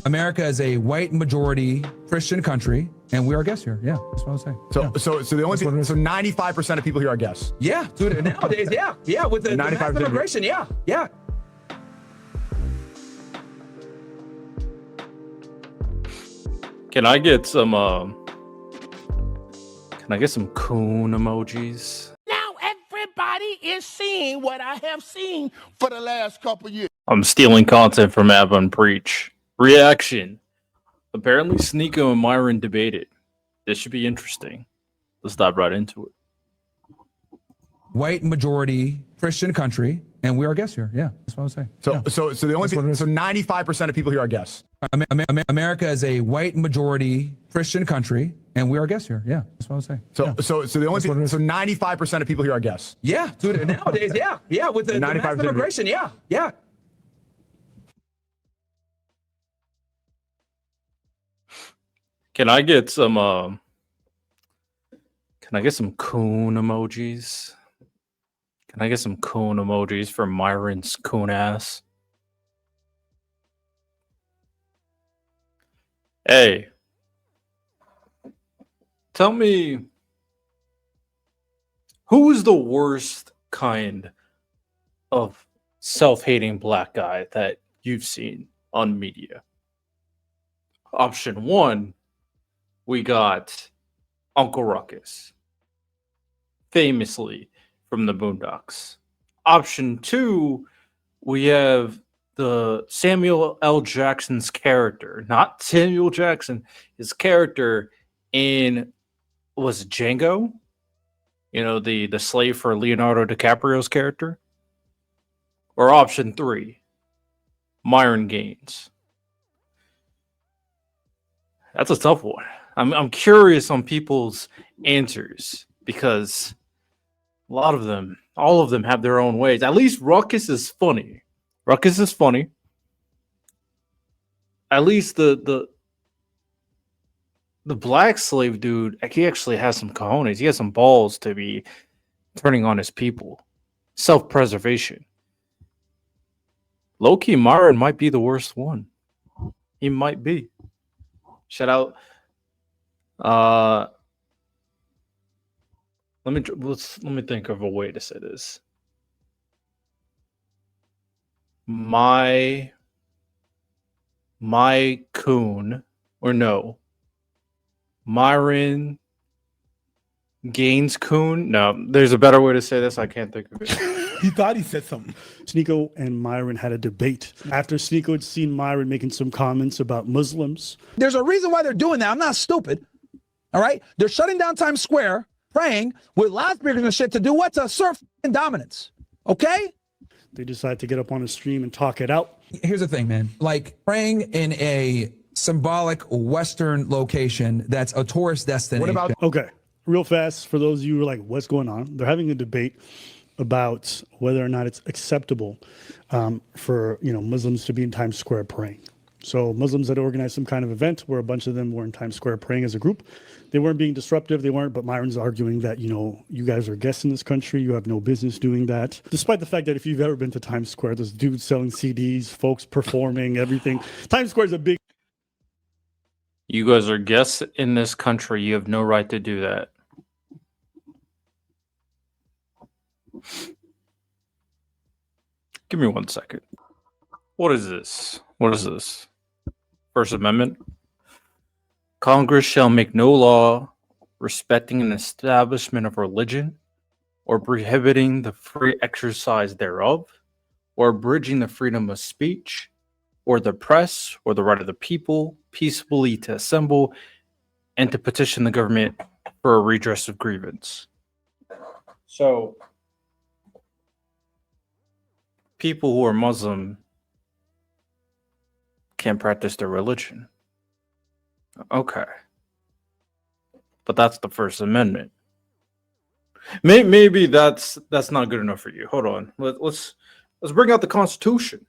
America is a white majority Christian country, and we are guests here. Yeah, that's what I was saying. So the only thing, so 95% of people here are guests. Yeah, dude. Nowadays, yeah, with the 95% immigration, yeah. Can I get some Coon emojis? Now everybody is seeing what I have seen for the last couple years. I'm stealing content from Avon Preach. Reaction. Apparently Sneako and Myron debated. This should be interesting. Let's dive right into it. White majority Christian country, and we are guests here. Yeah, that's what I was saying. So the only thing, so 95% of people here are guests. America is a white majority Christian country, and we are guests here. Yeah, that's what I was saying. So the only thing, so 95% of people here are guests. Yeah, dude. Nowadays, yeah, with the 95% immigration, yeah. Can I get some Coon emojis? Can I get some Coon emojis for Myron's coon ass? Hey, tell me, who is the worst kind of self-hating black guy that you've seen on media? Option 1, we got Uncle Ruckus, famously from the Boondocks. Option 2, we have the Samuel L. Jackson's character, not Samuel Jackson, his character in, was it Django? You know, the slave for Leonardo DiCaprio's character? Or option 3, Myron Gaines. That's a tough one. I'm curious on people's answers because all of them have their own ways. At least Ruckus is funny. At least the black slave dude, he actually has some cojones. He has some balls to be turning on his people. Self-preservation. Low-key Myron might be the worst one. He might be. Shout out. Let me think of a way to say this. My Coon, or no, Myron Gaines Coon. No, there's a better way to say this. I can't think of it. He thought he said something. Sneako and Myron had a debate after Sneako had seen Myron making some comments about Muslims. There's a reason why they're doing that. I'm not stupid. All right? They're shutting down Times Square, praying with loudspeakers and shit to do what? To assert dominance. Okay? They decided to get up on a stream and talk it out. Here's the thing, man. Like, praying in a symbolic Western location that's a tourist destination. What about? Okay, real fast, for those of you who are like, what's going on? They're having a debate about whether or not it's acceptable for Muslims to be in Times Square praying. So Muslims had organized some kind of event where a bunch of them were in Times Square praying as a group. They weren't being disruptive, but Myron's arguing that, you guys are guests in this country, you have no business doing that. Despite the fact that if you've ever been to Times Square, there's dudes selling CDs, folks performing, everything. Times Square is a big... You guys are guests in this country, you have no right to do that. Give me 1 second. What is this? First Amendment. Congress shall make no law respecting an establishment of religion, or prohibiting the free exercise thereof, or abridging the freedom of speech, or the press, or the right of the people peaceably to assemble and to petition the government for a redress of grievance. So, people who are Muslim can't practice their religion. Okay. But that's the First Amendment. Maybe that's not good enough for you. Hold on. Let's bring out the Constitution.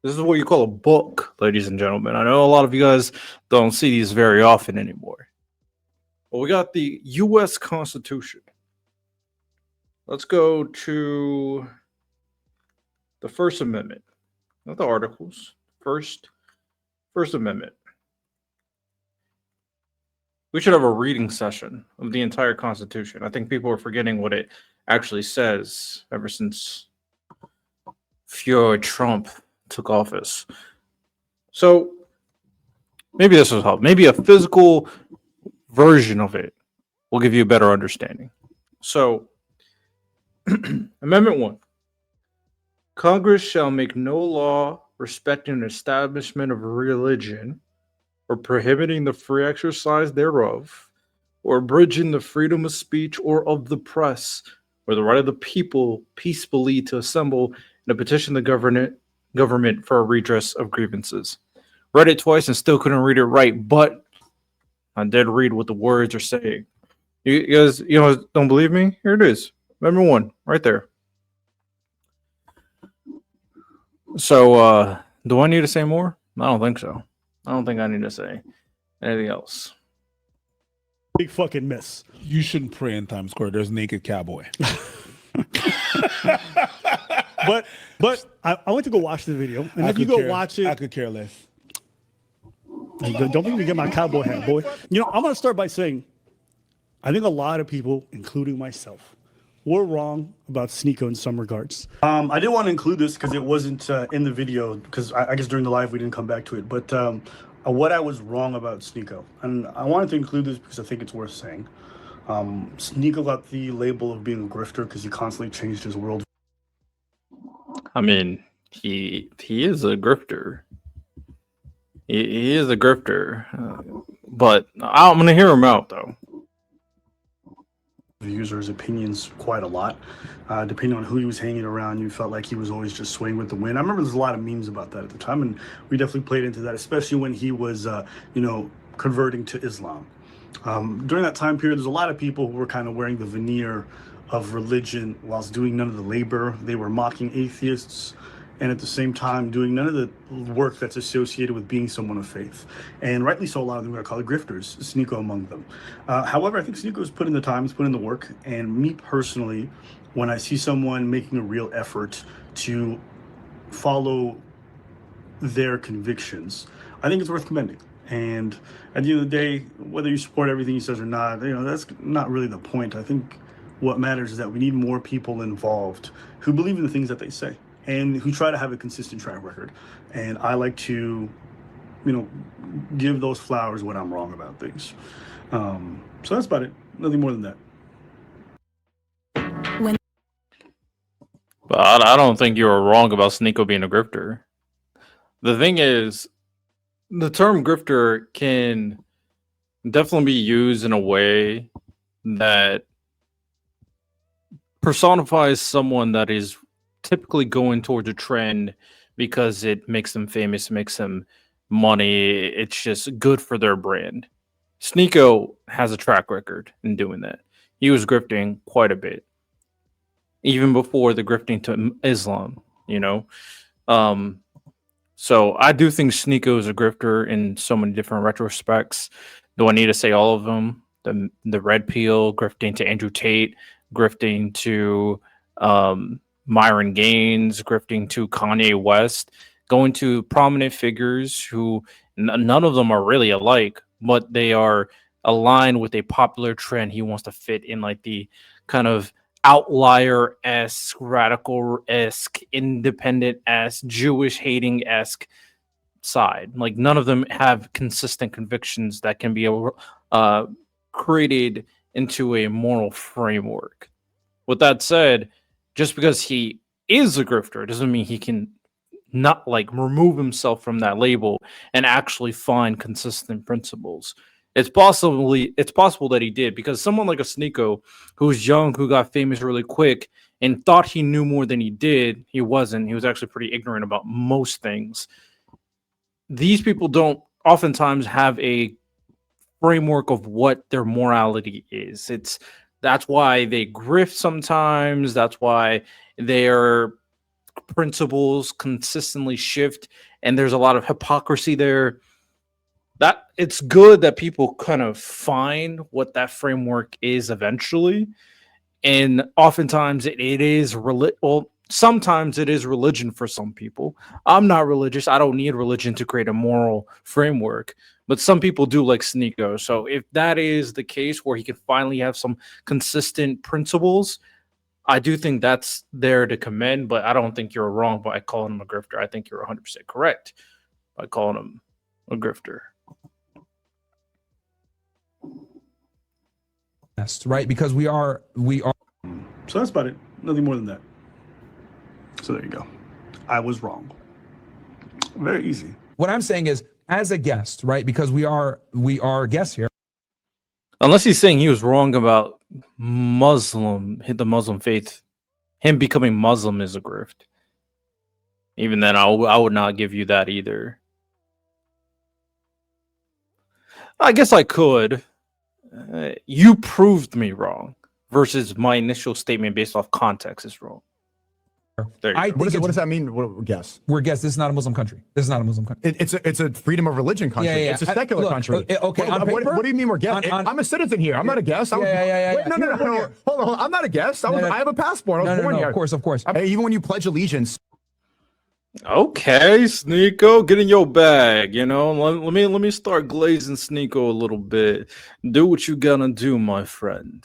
This is what you call a book, ladies and gentlemen. I know a lot of you guys don't see these very often anymore. But we got the U.S. Constitution. Let's go to the First Amendment. Not the articles. First Amendment. We should have a reading session of the entire Constitution. I think people are forgetting what it actually says ever since Fuhrer Trump took office. So maybe this will help. Maybe a physical version of it will give you a better understanding. So, Amendment 1. Congress shall make no law respecting the establishment of religion or prohibiting the free exercise thereof, or abridging the freedom of speech or of the press, or the right of the people peacefully to assemble and to petition the government for a redress of grievances. Read it twice and still couldn't read it right, but I did read what the words are saying. You guys, don't believe me? Here it is. Amendment 1, right there. So, do I need to say more? I don't think so. I don't think I need to say anything else. Big fucking miss. You shouldn't pray in Times Square. There's naked cowboy. But I went to go watch the video, and if you go watch it, I could care less. don't make me get my cowboy hat, boy. I'm gonna start by saying, I think a lot of people, including myself, were wrong about Sneako in some regards. I didn't want to include this because it wasn't in the video, because I guess during the live we didn't come back to it. But what I was wrong about Sneako, and I wanted to include this because I think it's worth saying. Sneako got the label of being a grifter because he constantly changed his world. I mean, he is a grifter. He is a grifter, but I'm gonna hear him out though. Views or his opinions quite a lot. Depending on who he was hanging around, you felt like he was always just swaying with the wind. I remember there's a lot of memes about that at the time, and we definitely played into that, especially when he was, converting to Islam. During that time period, there's a lot of people who were kind of wearing the veneer of religion whilst doing none of the labor. They were mocking atheists, and at the same time doing none of the work that's associated with being someone of faith. And rightly so, a lot of them are called grifters, Sneako among them. However, I think Sneako has put in the time, he's put in the work, and me personally, when I see someone making a real effort to follow their convictions, I think it's worth commending. And at the end of the day, whether you support everything he says or not, that's not really the point. I think what matters is that we need more people involved who believe in the things that they say and who try to have a consistent track record. And I like to, give those flowers when I'm wrong about things. So that's about it. Nothing more than that. But I don't think you were wrong about Sneako being a grifter. The thing is, the term grifter can definitely be used in a way that personifies someone that is typically going towards a trend because it makes them famous, makes them money. It's just good for their brand. Sneako has a track record in doing that. He was grifting quite a bit, even before the grifting to Islam, So I do think Sneako is a grifter in so many different retrospects. Do I need to say all of them? The red peel, grifting to Andrew Tate, grifting to Myron Gaines, grifting to Kanye West, going to prominent figures who none of them are really alike, but they are aligned with a popular trend he wants to fit in, like the kind of outlier-esque, radical-esque, independent-esque, Jewish-hating-esque side. Like, none of them have consistent convictions that can be created into a moral framework. With that said, just because he is a grifter doesn't mean he can not remove himself from that label and actually find consistent principles. It's possible that he did, because someone like a Sneako, who's young, who got famous really quick and thought he knew more than he did, he wasn't. He was actually pretty ignorant about most things. These people don't oftentimes have a framework of what their morality is. That's why they grift sometimes. That's why their principles consistently shift, and there's a lot of hypocrisy there. That it's good that people kind of find what that framework is eventually, and oftentimes it is sometimes it is religion for some people. I'm not religious. I don't need religion to create a moral framework. But some people do, like Sneako. So if that is the case where he can finally have some consistent principles, I do think that's there to commend. But I don't think you're wrong by calling him a grifter. I think you're 100% correct by calling him a grifter. Yes, right? Because we are. So that's about it. Nothing more than that. So there you go. I was wrong. Very easy. What I'm saying is, as a guest, right? Because we are guests here. Unless he's saying he was wrong about the Muslim faith, him becoming Muslim is a grift. Even then, I would not give you that either. I guess I could. You proved me wrong versus my initial statement based off context is wrong. There you go. What does that mean? What, guess. We're guests. This is not a Muslim country. This is not a Muslim country. It's a freedom of religion country. Yeah. It's a secular country. Okay. What do you mean we're guests? I'm a citizen here. I'm not a guest. Yeah. Wait, no. Hold on. I'm not a guest. I have a passport. I was born here. Of course. Even when you pledge allegiance. Okay, Sneako, get in your bag. You know, let me start glazing Sneako a little bit. Do what you gotta do, my friend.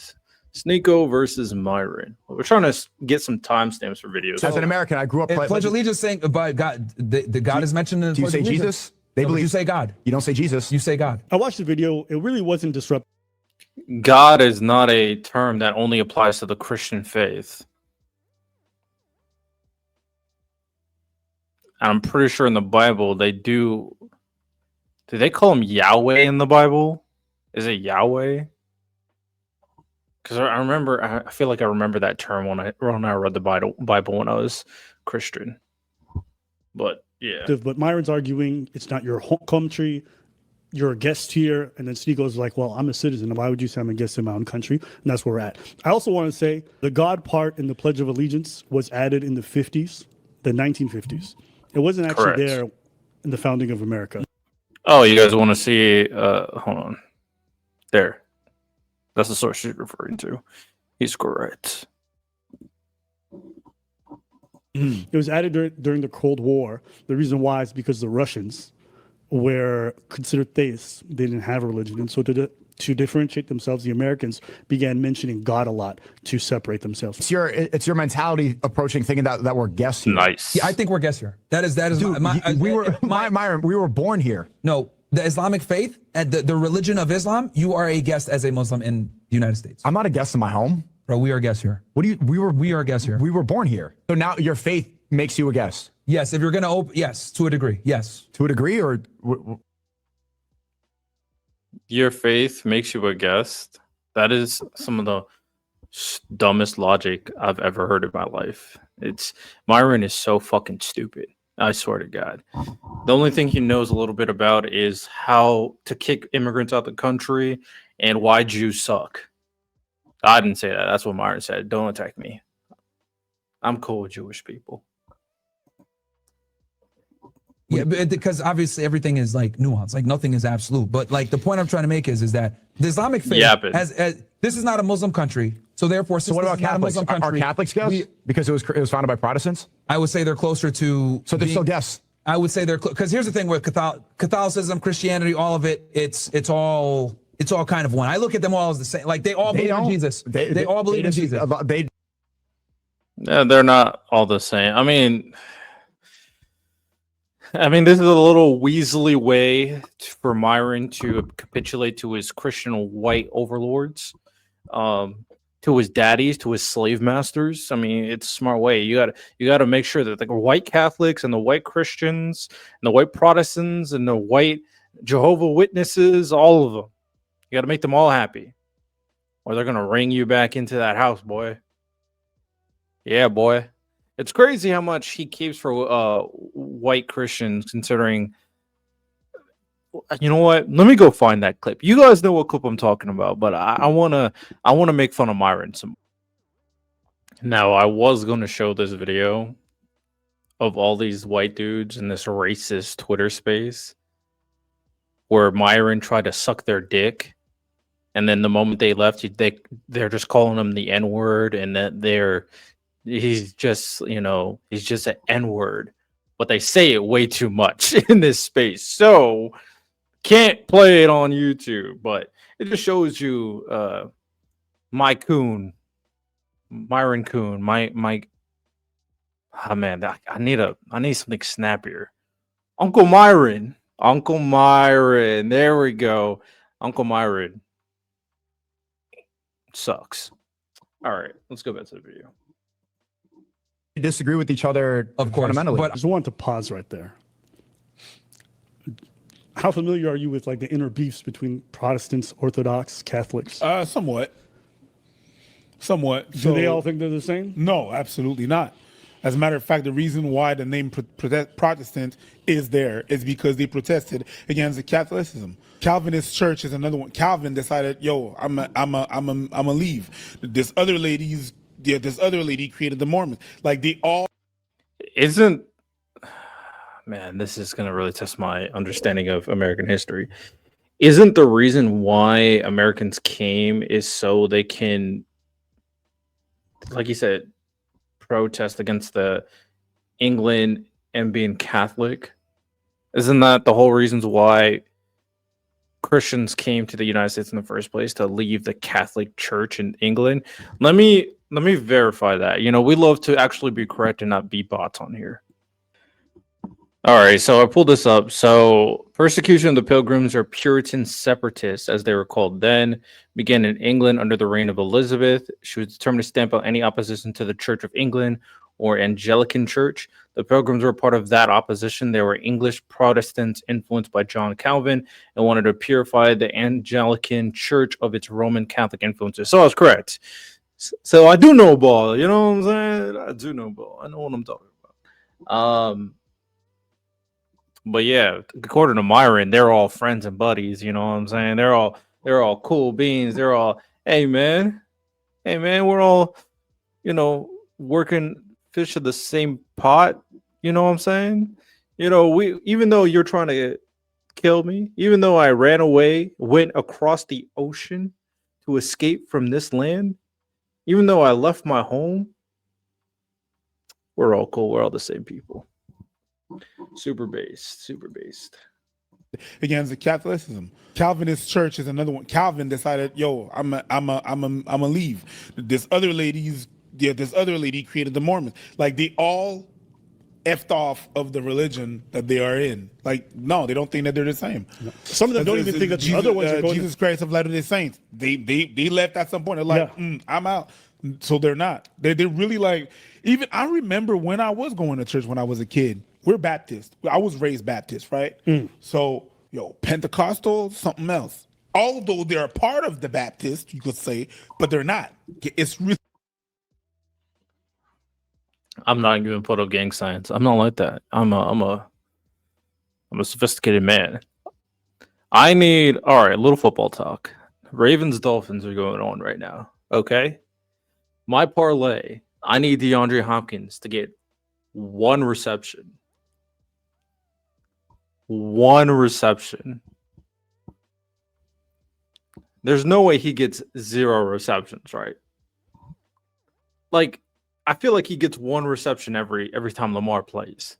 Sneako versus Myron. We're trying to get some timestamps for videos. As an American, I grew up pledge allegiance saying by God. The God is mentioned in the Do you say Jesus? They believe you say God. You don't say Jesus. You say God. I watched the video. It really wasn't disruptive. God is not a term that only applies to the Christian faith. And I'm pretty sure in the Bible they do. Do they call him Yahweh in the Bible? Is it Yahweh? Because I feel like I remember that term when I read the Bible when I was Christian. But yeah. But Myron's arguing it's not your home country. You're a guest here. And then Sneako's like, well, I'm a citizen. Why would you say I'm a guest in my own country? And that's where we're at. I also want to say the God part in the Pledge of Allegiance was added in the 50s, the 1950s. It wasn't actually Correct. there in the founding of America. Oh, you guys want to see? Hold on. There. That's the source she's referring to. He's correct. It was added during the Cold War. The reason why is because the Russians were considered theists. They didn't have a religion. And so to differentiate themselves, the Americans began mentioning God a lot to separate themselves. It's your mentality approaching thinking that we're guests here. Nice. Yeah, I think we're guests here. That is. Dude, Myron, we were born here. No, the Islamic faith and the religion of Islam. You are a guest as a Muslim in the United States. I'm not a guest in my home. Bro, we are guests here. We are guests here. We were born here. So now your faith makes you a guest. Yes, if you're gonna open, yes, to a degree, yes. To a degree, or Your faith makes you a guest. That is some of the dumbest logic I've ever heard in my life. Myron is so fucking stupid. I swear to God. The only thing he knows a little bit about is how to kick immigrants out the country and why Jews suck. I didn't say that. That's what Myron said. Don't attack me. I'm cool with Jewish people. Yeah, because obviously everything is like nuanced. Like nothing is absolute. But like the point I'm trying to make is that the Islamic faith has this is not a Muslim country. So therefore, so what about Catholics? Are Catholics guests? Because it was founded by Protestants? I would say they're closer to. So they're still guests. I would say they're because here's the thing with Catholicism, Christianity, all of it. It's all kind of one. I look at them all as the same. Like they all believe in Jesus. They all believe in Jesus. Yeah, they're not all the same. I mean, this is a little Weasley way for Myron to capitulate to his Christian white overlords, to his daddies, to his slave masters. I mean, it's a smart way. You got to make sure that the white Catholics and the white Christians and the white Protestants and the white Jehovah's Witnesses, all of them, you got to make them all happy, or they're gonna ring you back into that house, boy. Yeah, boy. It's crazy how much he keeps for white Christians, considering. You know what? Let me go find that clip. You guys know what clip I'm talking about, but I wanna make fun of Myron some. Now, I was gonna show this video of all these white dudes in this racist Twitter space where Myron tried to suck their dick, and then the moment they left, they're just calling him the N-word, and that they're he's just, he's just an N-word, but they say it way too much in this space. So can't play it on YouTube, but it just shows you Myron Coon, my oh man, I need something snappier. Uncle Myron, there we go. Uncle Myron sucks. All right, let's go back to the video. Disagree with each other, of course, fundamentally. I just wanted to pause right there. How familiar are you with like the inner beefs between Protestants, Orthodox, Catholics? Somewhat. Do they all think they're the same? No, absolutely not. As a matter of fact, the reason why the name Protestant is there is because they protested against the Catholicism. Calvinist church is another one. Calvin decided, yo, I'm a leave. This other lady created the Mormons. Like they all. Isn't, man, this is gonna really test my understanding of American history. Isn't the reason why Americans came is so they can, like you said, protest against the England and being Catholic? Isn't that the whole reasons why Christians came to the United States in the first place, to leave the Catholic Church in England? Let me verify that. We love to actually be correct and not be bots on here. All right, so I pulled this up. So persecution of the Pilgrims, or Puritan separatists, as they were called then, began in England under the reign of Elizabeth. She was determined to stamp out any opposition to the Church of England or Anglican Church. The Pilgrims were part of that opposition. They were English Protestants influenced by John Calvin and wanted to purify the Anglican Church of its Roman Catholic influences. So I was correct. So I do know ball, you know what I'm saying? I do know ball. I know what I'm talking about. But yeah, according to Myron, they're all friends and buddies, you know what I'm saying? They're all cool beans. They're all, hey man, we're all, working fish in the same pot, you know what I'm saying? We, even though you're trying to kill me, even though I ran away, went across the ocean to escape from this land, even though I left my home, we're all cool. We're all the same people. Super based. Against the Catholicism. Calvinist church is another one. Calvin decided, yo, I'm a leave. This other lady created the Mormons. Like they all effed off of the religion that they are in. Like, no, they don't think that they're the same. No. Some of them don't even think that the other ones are going Jesus Christ of Latter-day Saints. They left at some point. They're like, I'm out. So they're not. They're really like, even I remember when I was going to church when I was a kid. We're Baptist. I was raised Baptist, right? So, Pentecostal, something else. Although they're a part of the Baptist, you could say, but they're not. It's really. I'm not even put up gang signs. I'm not like that. I'm a sophisticated man. All right, a little football talk. Ravens Dolphins are going on right now. Okay. My parlay, I need DeAndre Hopkins to get one reception. There's no way he gets 0 receptions, right? Like, I feel like he gets 1 reception every time Lamar plays.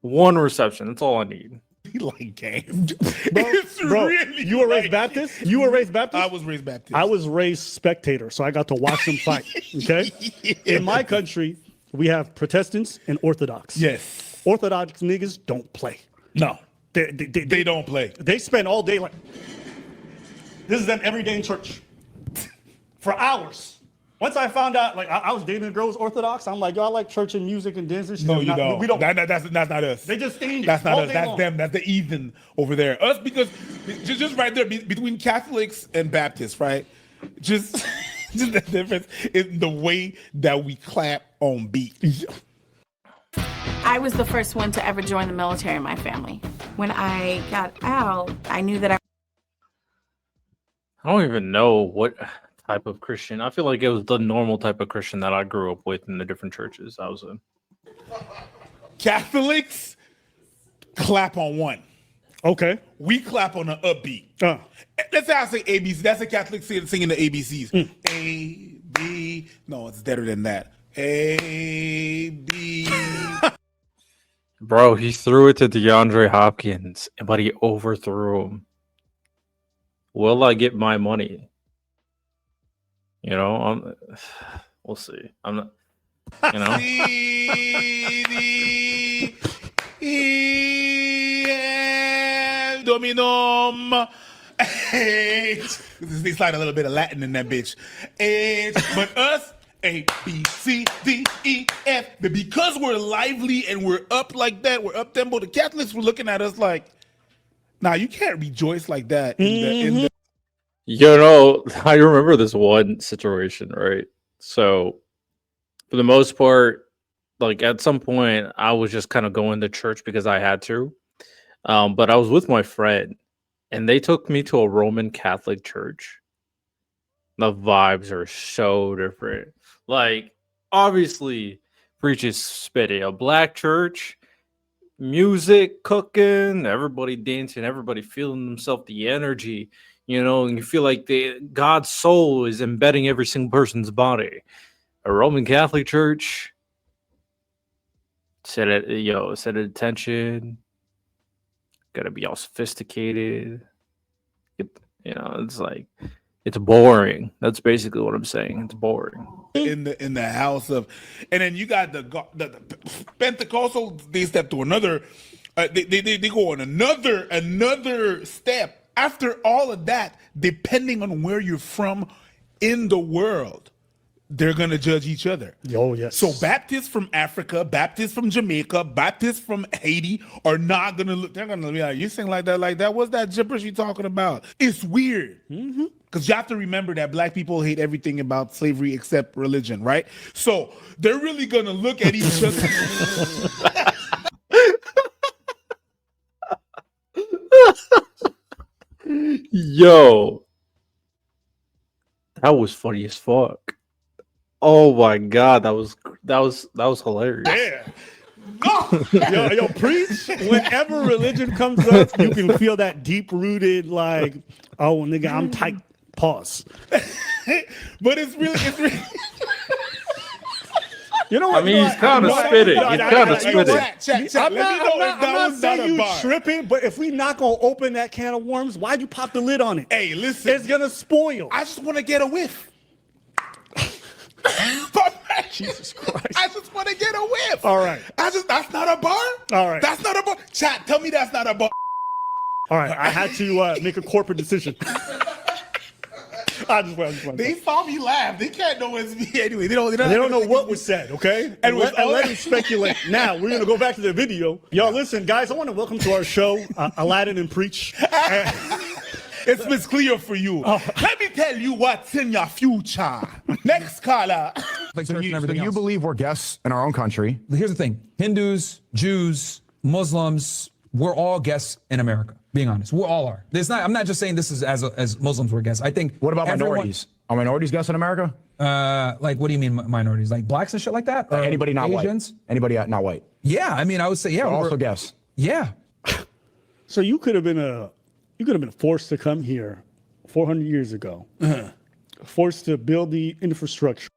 1 reception. That's all I need. He like games. Bro, really you were raised Baptist? You were raised Baptist? I was raised Baptist. I was raised spectator, so I got to watch them fight. Okay? In my country, we have Protestants and Orthodox. Yes. Orthodox niggas don't play. No. They don't play. They spend all day like, this is them every day in church. For hours. Once I found out, like, I was dating a girl who's Orthodox, I'm like, yo, I like church and music and dancing. No, you don't. We don't. That's not us. They just stand That's not all us. day That's long. them. That's the heathen over there. Us, because just right there between Catholics and Baptists, right? Just the difference in the way that we clap on beat. I was the first one to ever join the military in my family. When I got out, I knew that I don't even know what type of Christian. I feel like it was the normal type of Christian that I grew up with in the different churches I was in. Catholics clap on 1. Okay. We clap on an upbeat. Let's say I say ABC. That's a Catholic singing the ABCs. A, B. No, it's better than that. A, B. Bro, he threw it to DeAndre Hopkins, but he overthrew him. Will I get my money? You know, we'll see. I'm not, you know. C, D, E, F, dominum. H. They slide a little bit of Latin in that bitch. H. But us, A, B, C, D, E, F. But because we're lively and we're up like that, we're up tempo, the Catholics were looking at us like, nah, you can't rejoice like that in the You know, I remember this one situation, right? So, for the most part, like at some point, I was just kind of going to church because I had to. But I was with my friend, and they took me to a Roman Catholic church. The vibes are so different. Like, obviously, preaches spitting a black church, music cooking, everybody dancing, everybody feeling themselves, the energy. You know, and you feel like God's soul is embedding every single person's body. A Roman Catholic church, set at attention, gotta be all sophisticated. It's like it's boring. That's basically what I'm saying. It's boring. in the house of, and then you got the Pentecostal. They step to another. They go on another step. After all of that, depending on where you're from in the world, they're gonna judge each other. Oh yes. So Baptists from Africa, Baptists from Jamaica, Baptists from Haiti are not gonna look. They're gonna be like, "You sing like that? What's that gibberish you talking about?" It's weird. Because you have to remember that black people hate everything about slavery except religion, right? So they're really gonna look at each other. Yo, that was funny as fuck. Oh my god, that was hilarious. Yeah. Yo, preach. Whenever religion comes up, you can feel that deep-rooted, like, oh, nigga, I'm tight. Pause. But it's really. You know what? I mean, he's kind of spitting. He's kind of spitting. Chat. I'm not saying you tripping, but if we not gonna open that can of worms, why'd you pop the lid on it? Hey, listen. It's gonna spoil. I just want to get a whiff. Jesus Christ. I just want to get a whiff. All right. That's not a bar? All right. That's not a bar. Chat, tell me that's not a bar. All right. I had to make a corporate decision. I just went. They saw me laugh. They can't know it's me anyway. They don't know what was said, okay? And let them speculate. Now, we're going to go back to the video. Y'all, listen, guys, I want to welcome to our show, Aladdin and Preach. It's Miss Cleo for you. Let me tell you what's in your future. Next caller. So you believe we're guests in our own country. Here's the thing. Hindus, Jews, Muslims, we're all guests in America. Being honest, we all are. I'm not just saying this is as Muslims were guests. I think. What about minorities? Are minorities guests in America? Like, what do you mean minorities? Like blacks and shit like that? Or anybody not Asians? white? Anybody not white? Yeah, I mean, I would say yeah. So also guests. Yeah. So you could have been forced to come here 400 years ago, forced to build the infrastructure.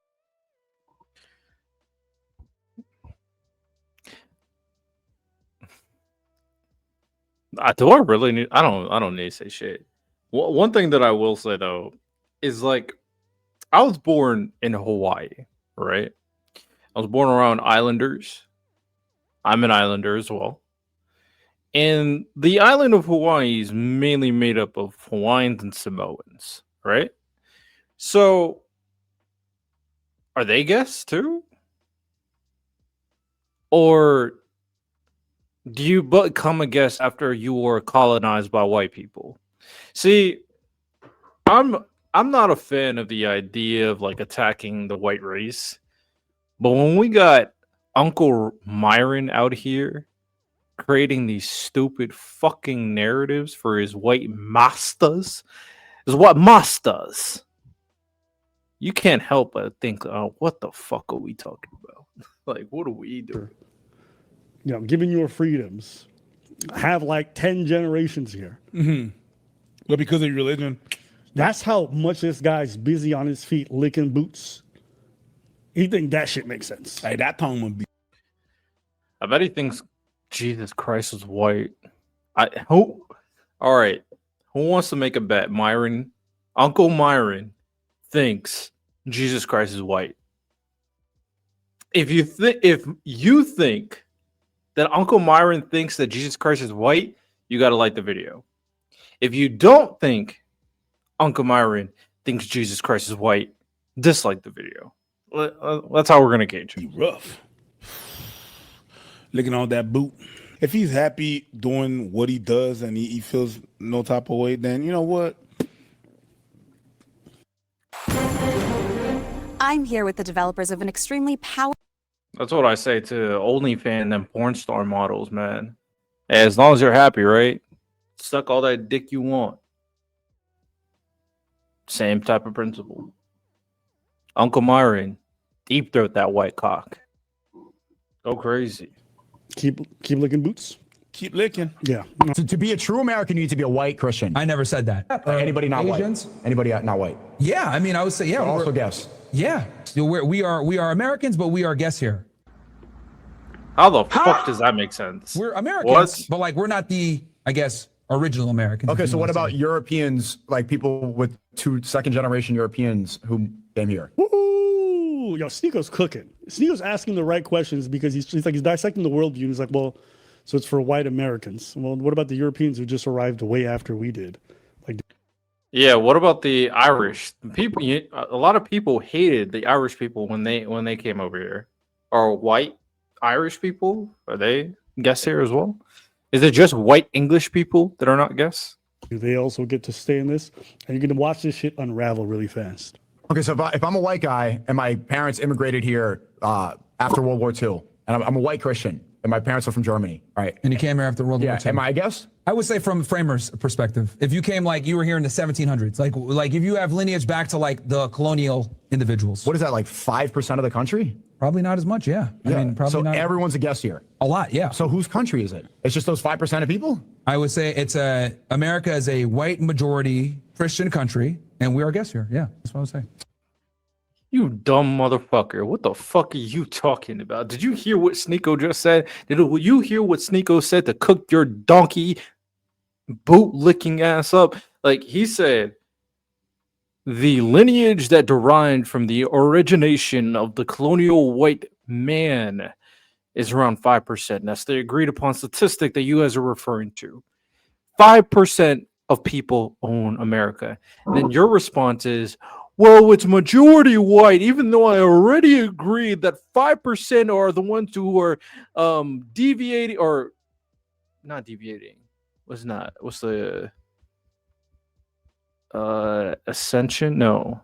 Do I really need? I don't need to say shit. One thing that I will say though is like, I was born in Hawaii, right? I was born around islanders. I'm an islander as well. And the island of Hawaii is mainly made up of Hawaiians and Samoans, right? So, are they guests too? Or do you become a guest after you were colonized by white people? See, I'm not a fan of the idea of like attacking the white race. But when we got Uncle Myron out here creating these stupid fucking narratives for his white masters, you can't help but think, oh, what the fuck are we talking about? Like, what are we doing? You know, giving your freedoms. Have like 10 generations here. But because of your religion. That's how much this guy's busy on his feet licking boots. He think that shit makes sense. Hey, that tongue would be. I bet he thinks Jesus Christ is white. All right. Who wants to make a bet? Myron, Uncle Myron thinks Jesus Christ is white. If you think that Uncle Myron thinks that Jesus Christ is white, you got to like the video. If you don't think Uncle Myron thinks Jesus Christ is white, dislike the video. That's how we're gonna gauge it. Rough. Looking on that boot. If he's happy doing what he does and he feels no type of way, then you know what? I'm here with the developers of an extremely powerful. That's what I say to OnlyFans and porn star models, man. As long as you're happy, right? Suck all that dick you want. Same type of principle. Uncle Myron, deep throat that white cock. Go crazy. Keep licking boots. Keep licking. Yeah. To be a true American, you need to be a white Christian. I never said that. Anybody not Asians? white? Anybody not white? Yeah, I mean, I would say, yeah. Also guess. Yeah, we are Americans, but we are guests here. How the fuck does that make sense? We're Americans, What? but like we're not the, I guess, original Americans. Okay, if you so what wanna about say. Europeans, like people with second-generation Europeans who came here? Ooh, yo, Sneako's cooking. Sneako's asking the right questions because he's dissecting the worldview. And he's like, well, so it's for white Americans. Well, what about the Europeans who just arrived way after we did? Like, Yeah, what about the Irish? People, a lot of people hated the Irish people when they came over here. Are white Irish people? Are they guests here as well? Is it just white English people that are not guests? they also get to stay in this, and you're gonna watch this shit unravel really fast. Okay, so if I'm a white guy and my parents immigrated here after World War II, and I'm a white Christian, and my parents are from Germany, right? And you came here after World War II. Am I a guest? I would say from Framer's perspective, if you came like you were here in the 1700s, like if you have lineage back to like the colonial individuals. What is that, like 5% of the country? Probably not as much, yeah. I mean, probably so not. everyone's a guest here. A lot, yeah. So whose country is it? It's just those 5% of people? I would say America is a white majority Christian country, and we are guests here. Yeah, that's what I would say. You dumb motherfucker. What the fuck are you talking about? Did you hear what Sneako just said? Did you hear what Sneako said to cook your donkey boot licking ass up? Like he said, the lineage that derived from the origination of the colonial white man is around 5%. That's the agreed upon statistic that you guys are referring to. 5% of people own America. And then your response is, well, it's majority white, even though I already agreed that 5% are the ones who are deviating or not deviating. What's the ascension? No.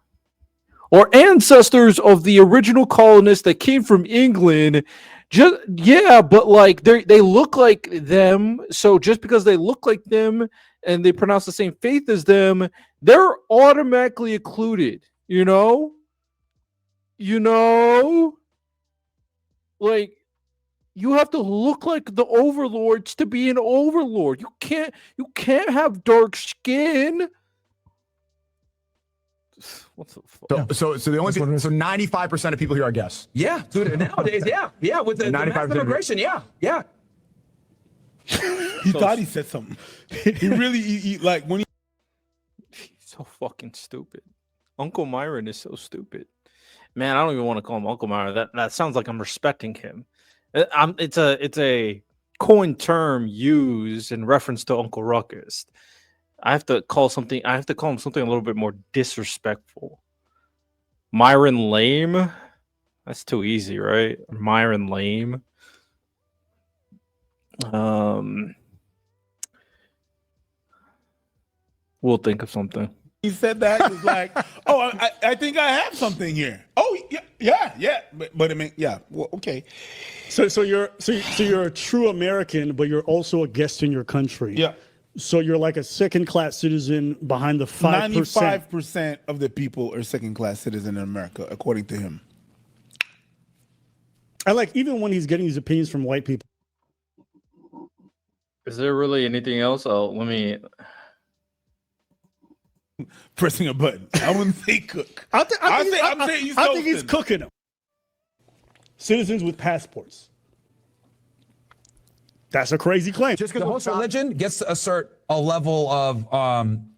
Or ancestors of the original colonists that came from England. But like they look like them. So just because they look like them and they pronounce the same faith as them, they're automatically included, you know? Like you have to look like the overlords to be an overlord. You can't have dark skin. What the fuck? So the only people, so 95% of people here are guests. Yeah, dude. Nowadays, yeah, with the 95% mass immigration, yeah. He thought he said something. He really he like when he. He's so fucking stupid. Uncle Myron is so stupid. Man, I don't even want to call him Uncle Myron. That sounds like I'm respecting him. It's a coin term used in reference to Uncle Ruckus. I have to call him something a little bit more disrespectful. Myron Lame? That's too easy, right? Myron Lame. We'll think of something. He said that was like, oh, I think I have something here. Oh, yeah. But I mean, yeah. Well, okay. So you're a true American, but you're also a guest in your country. Yeah. So you're like a second-class citizen behind the 5%. 95% of the people are second-class citizens in America, according to him. I like even when he's getting his opinions from white people. Is there really anything else? Let me. Pressing a button. I wouldn't say cook. I think he's toasting. cooking them. citizens with passports. That's a crazy claim. Just The because host religion gets to assert a level of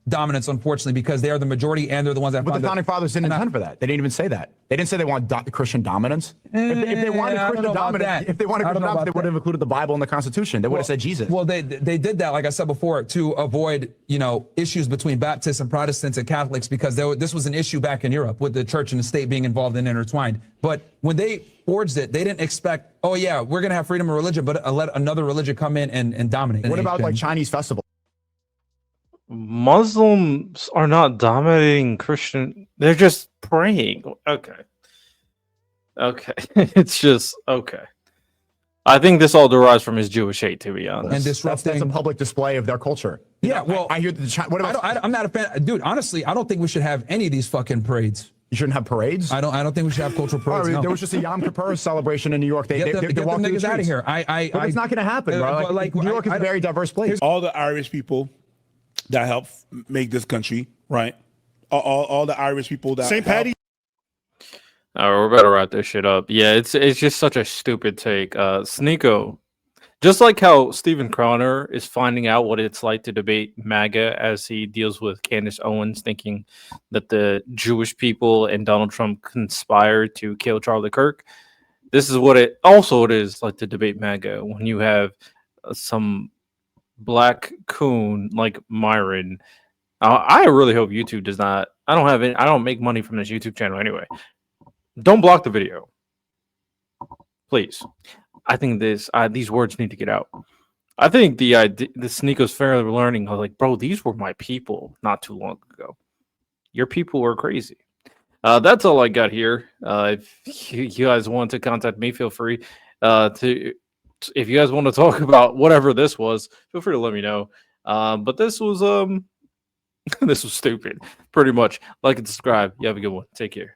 dominance, unfortunately, because they are the majority and they're the ones that. But the founding fathers didn't intend for that. They didn't even say that. They didn't say they want Christian dominance. If they wanted Christian dominance, they would have included the Bible in the Constitution. They would have said Jesus. Well, they did that, like I said before, to avoid issues between Baptists and Protestants and Catholics, because this was an issue back in Europe with the church and the state being involved and intertwined. But when they forged it, they didn't expect, oh yeah, we're gonna have freedom of religion, but let another religion come in and dominate. What about like Chinese festival? Muslims are not dominating Christian. They're just praying. Okay. It's just okay. I think this all derives from his Jewish hate, to be honest. And disrupting. That's a public display of their culture. Yeah, well, I hear the. What about? I'm not a fan, dude. Honestly, I don't think we should have any of these fucking parades. You shouldn't have parades. I don't think we should have cultural parades. No. There was just a Yom Kippur celebration in New York. Get them niggas out of here. But it's not going to happen, bro. New York is a very diverse place. All the Irish people that helped make this country, right? All the Irish people that St. Patty. We're about to wrap this shit up. Yeah, it's just such a stupid take. Sneako, just like how Stephen Crowner is finding out what it's like to debate MAGA as he deals with Candace Owens, thinking that the Jewish people and Donald Trump conspired to kill Charlie Kirk. This is what it is like to debate MAGA when you have some black coon like Myron. I really hope YouTube does not. I don't make money from this YouTube channel anyway. Don't block the video, please. I think these words need to get out. I think the Sneako's fairly learning. I was like, bro, these were my people not too long ago. Your people were crazy. That's all I got here. If you guys want to contact me, feel free to. If you guys want to talk about whatever this was, feel free to let me know. But this was this was stupid. Pretty much. Like and subscribe. You have a good one. Take care.